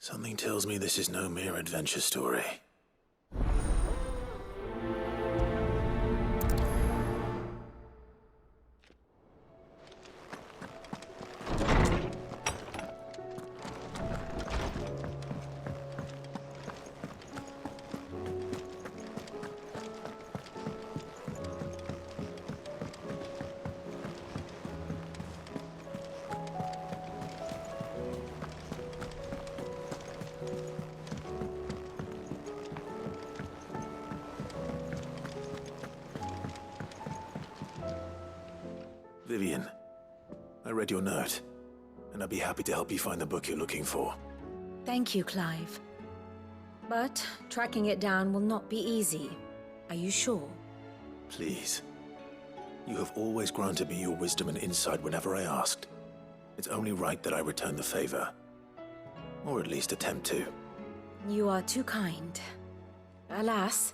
Something tells me this is no mere adventure story. Vivian, I read your note, and I'd be happy to help you find the book you're looking for. Thank you, Clive. But tracking it down will not be easy. Are you sure? Please. You have always granted me your wisdom and insight whenever I asked. It's only right that I return the favor. Or at least attempt to. You are too kind. Alas,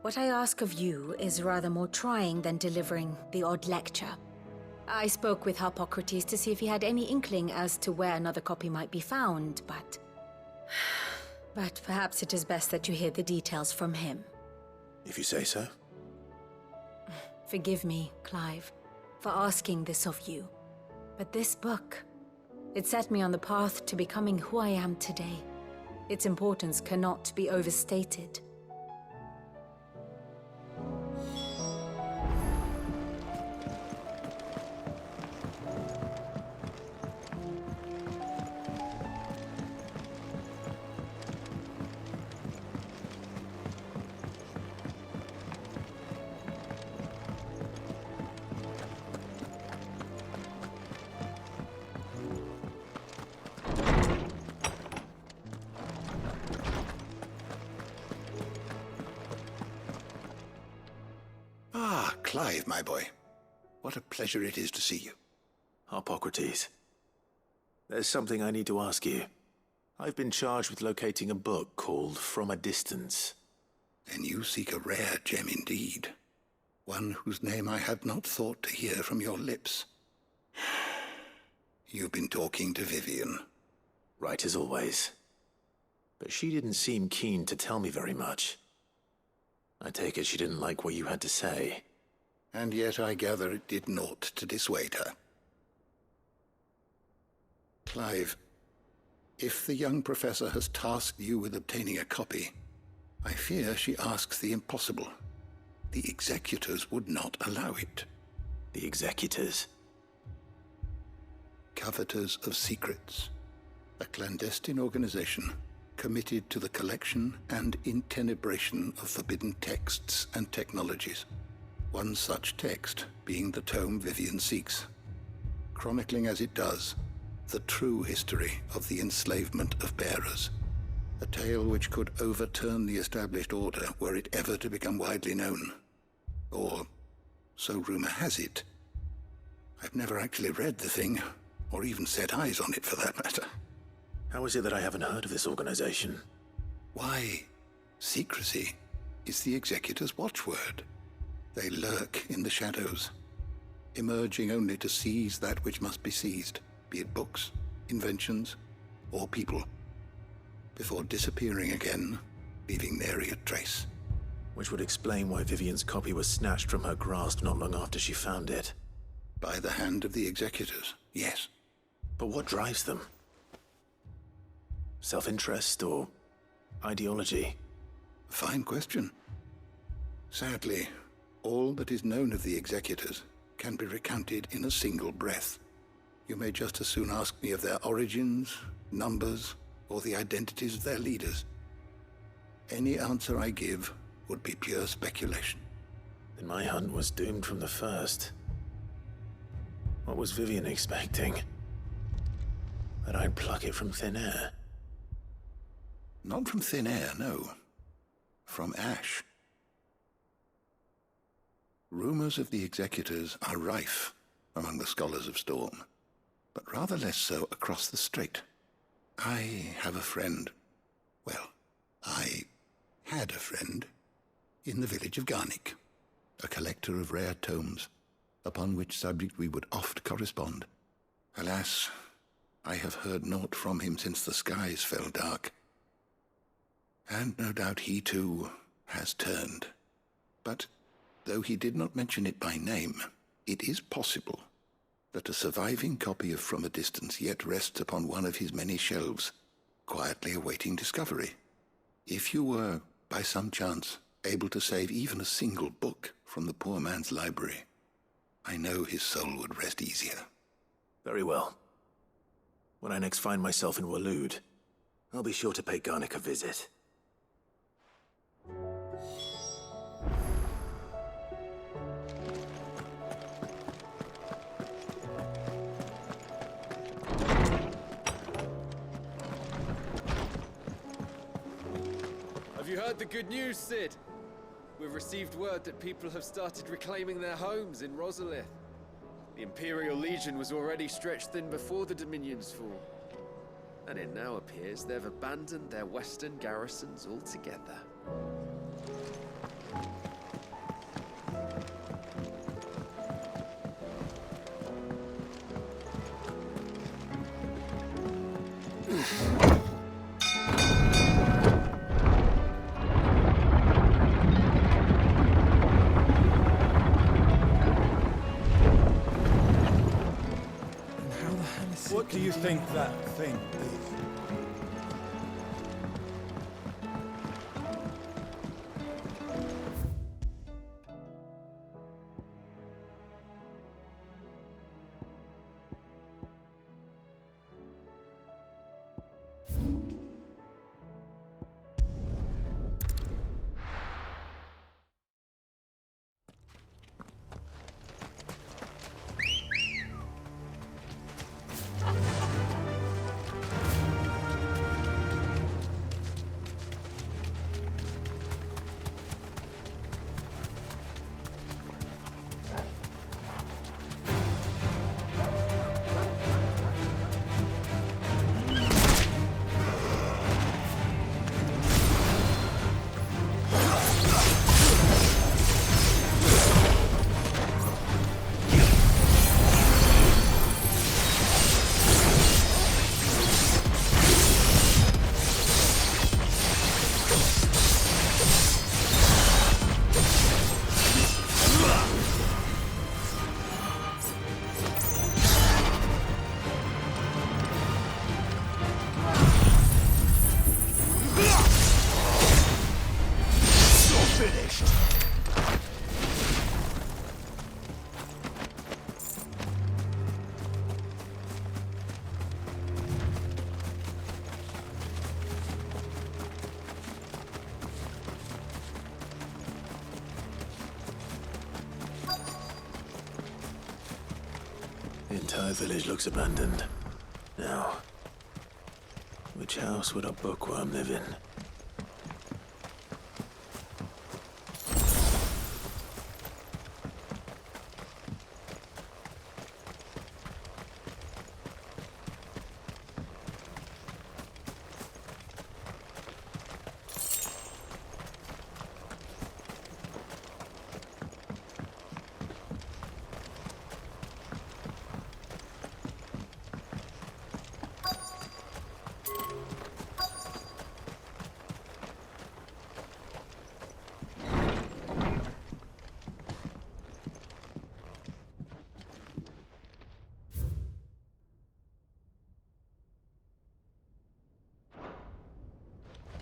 what I ask of you is rather more trying than delivering the odd lecture. I spoke with Hippocrates to see if he had any inkling as to where another copy might be found, but... But perhaps it is best that you hear the details from him. If you say so. Forgive me, Clive, for asking this of you. But this book, it set me on the path to becoming who I am today. Its importance cannot be overstated. Ah, Clive, my boy. What a pleasure it is to see you. Hippocrates. There's something I need to ask you. I've been charged with locating a book called From a Distance. Then you seek a rare gem indeed. One whose name I had not thought to hear from your lips. You've been talking to Vivian. Right as always. But she didn't seem keen to tell me very much. I take it she didn't like what you had to say. And yet I gather it did naught to dissuade her. Clive, if the young professor has tasked you with obtaining a copy, I fear she asks the impossible. The executors would not allow it. The executors? Coveters of Secrets, a clandestine organization committed to the collection and intenebration of forbidden texts and technologies. One such text being the tome Vivian seeks, chronicling as it does the true history of the enslavement of bearers, a tale which could overturn the established order were it ever to become widely known. Or, so rumor has it. I've never actually read the thing, or even set eyes on it for that matter. How is it that I haven't heard of this organization? Why, secrecy is the executor's watchword. They lurk in the shadows, emerging only to seize that which must be seized, be it books, inventions, or people, before disappearing again, leaving nary a trace. Which would explain why Vivian's copy was snatched from her grasp not long after she found it. By the hand of the executors, yes. But what drives them? Self-interest or ideology? A fine question. Sadly, all that is known of the executors can be recounted in a single breath. You may just as soon ask me of their origins, numbers, or the identities of their leaders. Any answer I give would be pure speculation. Then my hunt was doomed from the first. What was Vivian expecting? That I'd pluck it from thin air? Not from thin air, no. From ash. Rumors of the executors are rife among the scholars of Storm, but rather less so across the strait. I have a friend. Well, I had a friend in the village of Garnick, a collector of rare tomes, upon which subject we would oft correspond. Alas, I have heard naught from him since the skies fell dark. And no doubt he, too, has turned. But, though he did not mention it by name, it is possible that a surviving copy of From a Distance yet rests upon one of his many shelves, quietly awaiting discovery. If you were, by some chance, able to save even a single book from the poor man's library, I know his soul would rest easier. Very well. When I next find myself in Waloed, I'll be sure to pay Garnick a visit. Have you heard the good news, Sid? We've received word that people have started reclaiming their homes in Rosalith. The Imperial Legion was already stretched thin before the Dominion's fall. And it now appears they've abandoned their western garrisons altogether. What do you think that thing is? The entire village looks abandoned. Now, which house would a bookworm live in?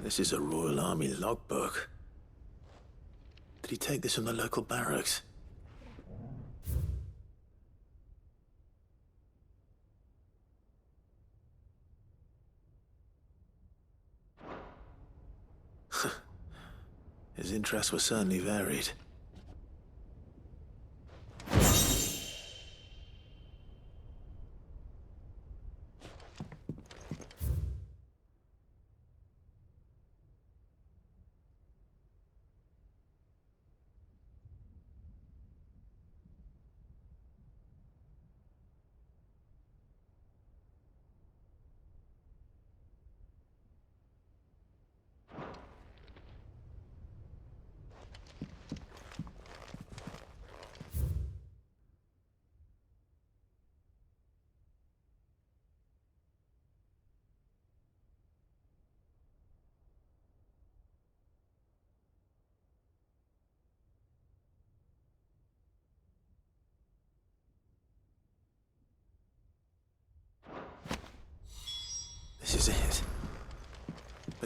This is a Royal Army logbook. Did he take this from the local barracks? His interests were certainly varied.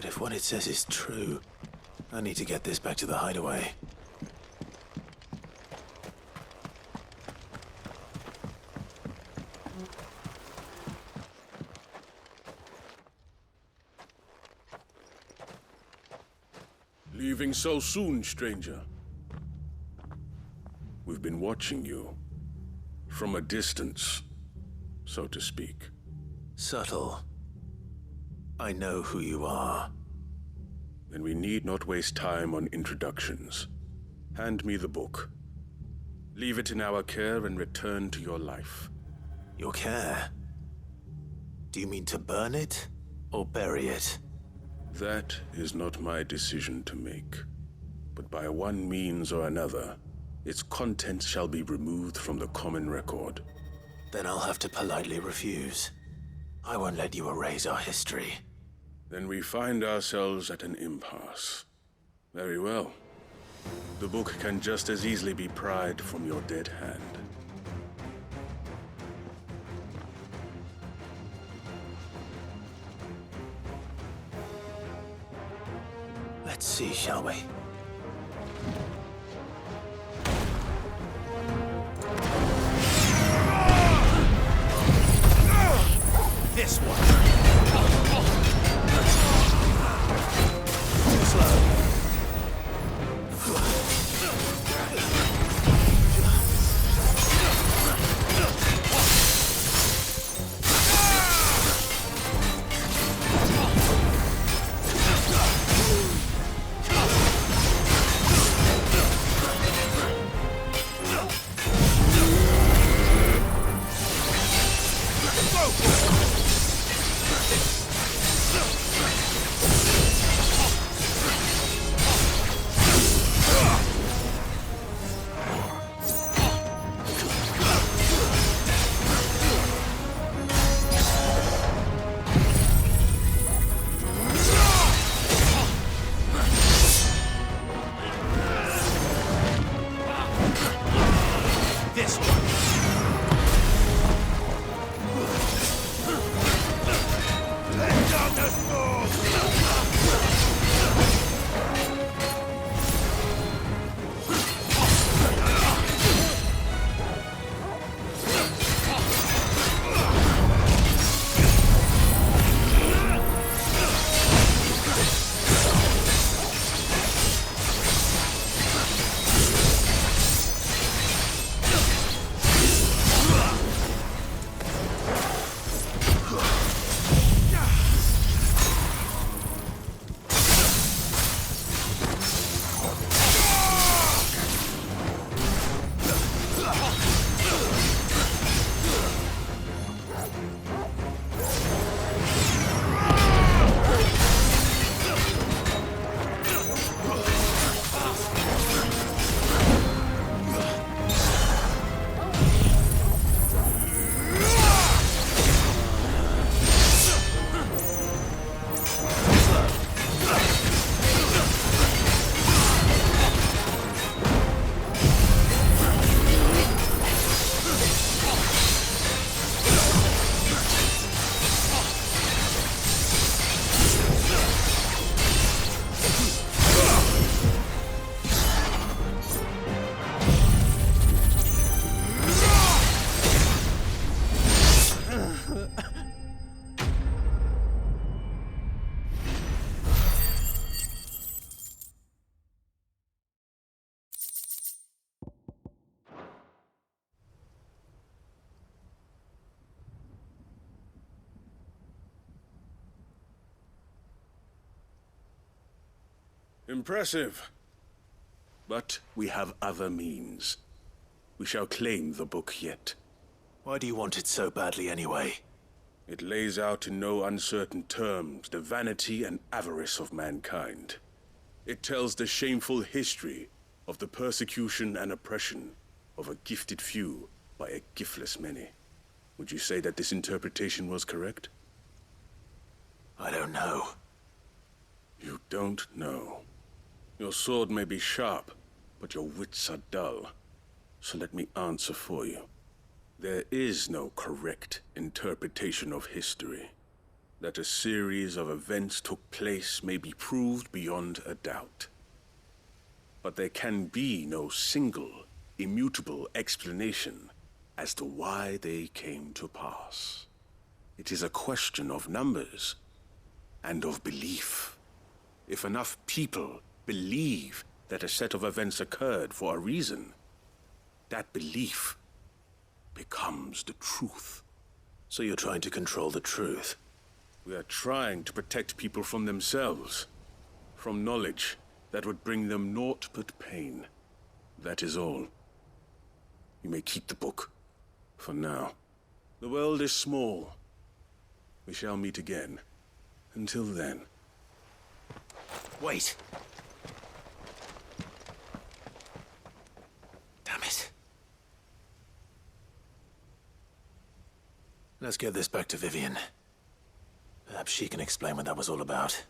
But if what it says is true, I need to get this back to the hideaway. Leaving so soon, stranger? We've been watching you. From a distance, so to speak. Subtle. I know who you are. Then we need not waste time on introductions. Hand me the book. Leave it in our care and return to your life. Your care? Do you mean to burn it or bury it? That is not my decision to make. But by one means or another, its contents shall be removed from the common record. Then I'll have to politely refuse. I won't let you erase our history. Then we find ourselves at an impasse. Very well. The book can just as easily be pried from your dead hand. Let's see, shall we? This one. Too slow. Impressive. But we have other means. We shall claim the book yet. Why do you want it so badly anyway? It lays out in no uncertain terms the vanity and avarice of mankind. It tells the shameful history of the persecution and oppression of a gifted few by a giftless many. Would you say that this interpretation was correct? I don't know. You don't know. Your sword may be sharp, but your wits are dull. So let me answer for you. There is no correct interpretation of history. that a series of events took place may be proved beyond a doubt. But there can be no single, immutable explanation as to why they came to pass. It is a question of numbers and of belief. If enough people believe that a set of events occurred for a reason, that belief becomes the truth. So you're trying to control the truth? We are trying to protect people from themselves, from knowledge that would bring them naught but pain. That is all. You may keep the book, for now. The world is small. We shall meet again. Until then. Wait! Damn it. Let's get this back to Vivian. Perhaps she can explain what that was all about.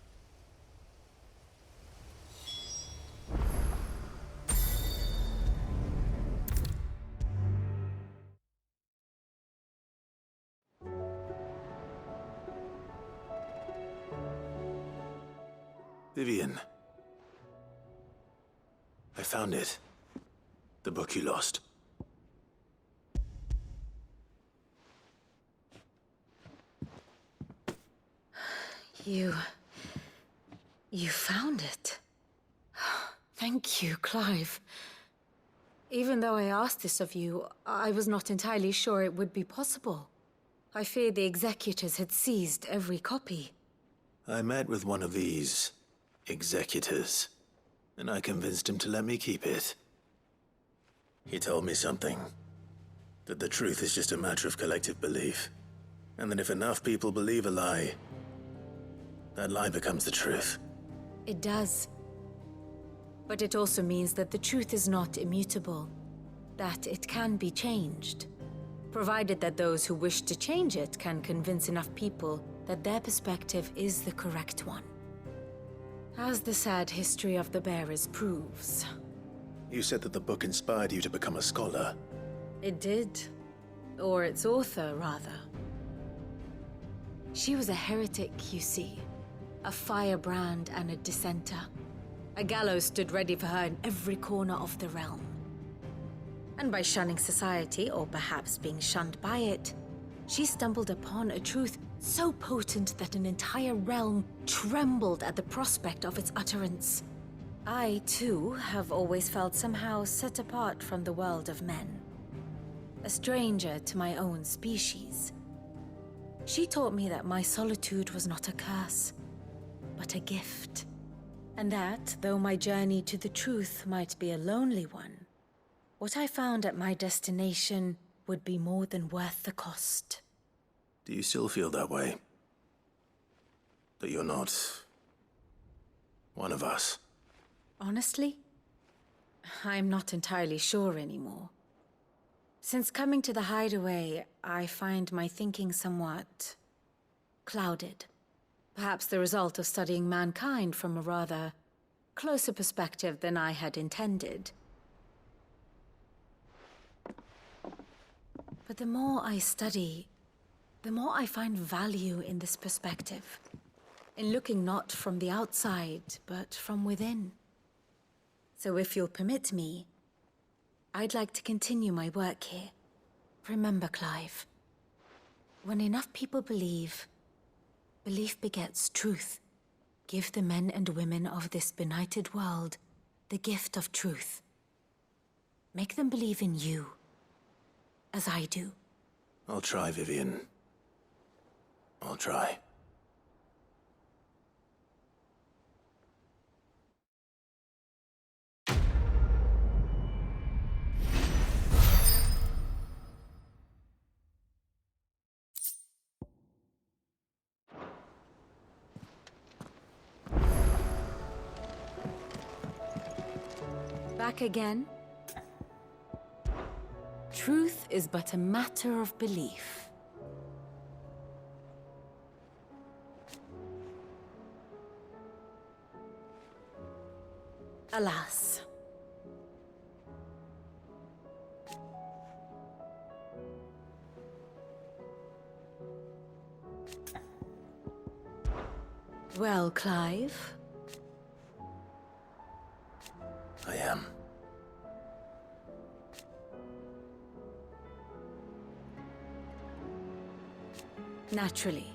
Vivian. I found it. The book you lost. You found it. Thank you, Clive. Even though I asked this of you, I was not entirely sure it would be possible. I feared the executors had seized every copy. I met with one of these executors, and I convinced him to let me keep it. He told me something. That the truth is just a matter of collective belief. And that if enough people believe a lie, that lie becomes the truth. It does. But it also means that the truth is not immutable. That it can be changed. Provided that those who wish to change it can convince enough people that their perspective is the correct one. As the sad history of the bearers proves. You said that the book inspired you to become a scholar. It did. Or its author, rather. She was a heretic, you see. A firebrand and a dissenter. A gallows stood ready for her in every corner of the realm. And by shunning society, or perhaps being shunned by it, she stumbled upon a truth so potent that an entire realm trembled at the prospect of its utterance. I, too, have always felt somehow set apart from the world of men. A stranger to my own species. She taught me that my solitude was not a curse, but a gift. And that, though my journey to the truth might be a lonely one, what I found at my destination would be more than worth the cost. Do you still feel that way? That you're not one of us? Honestly, I'm not entirely sure anymore. Since coming to the hideaway, I find my thinking somewhat clouded. Perhaps the result of studying mankind from a rather closer perspective than I had intended. But the more I study, the more I find value in this perspective. In looking not from the outside, but from within. So if you'll permit me, I'd like to continue my work here. Remember, Clive, when enough people believe, belief begets truth. Give the men and women of this benighted world the gift of truth. Make them believe in you, as I do. I'll try, Vivian. I'll try. Back again? Truth is but a matter of belief. Alas. well, Clive? I am. Naturally.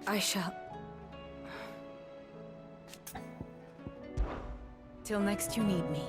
I shall... Till next you need me.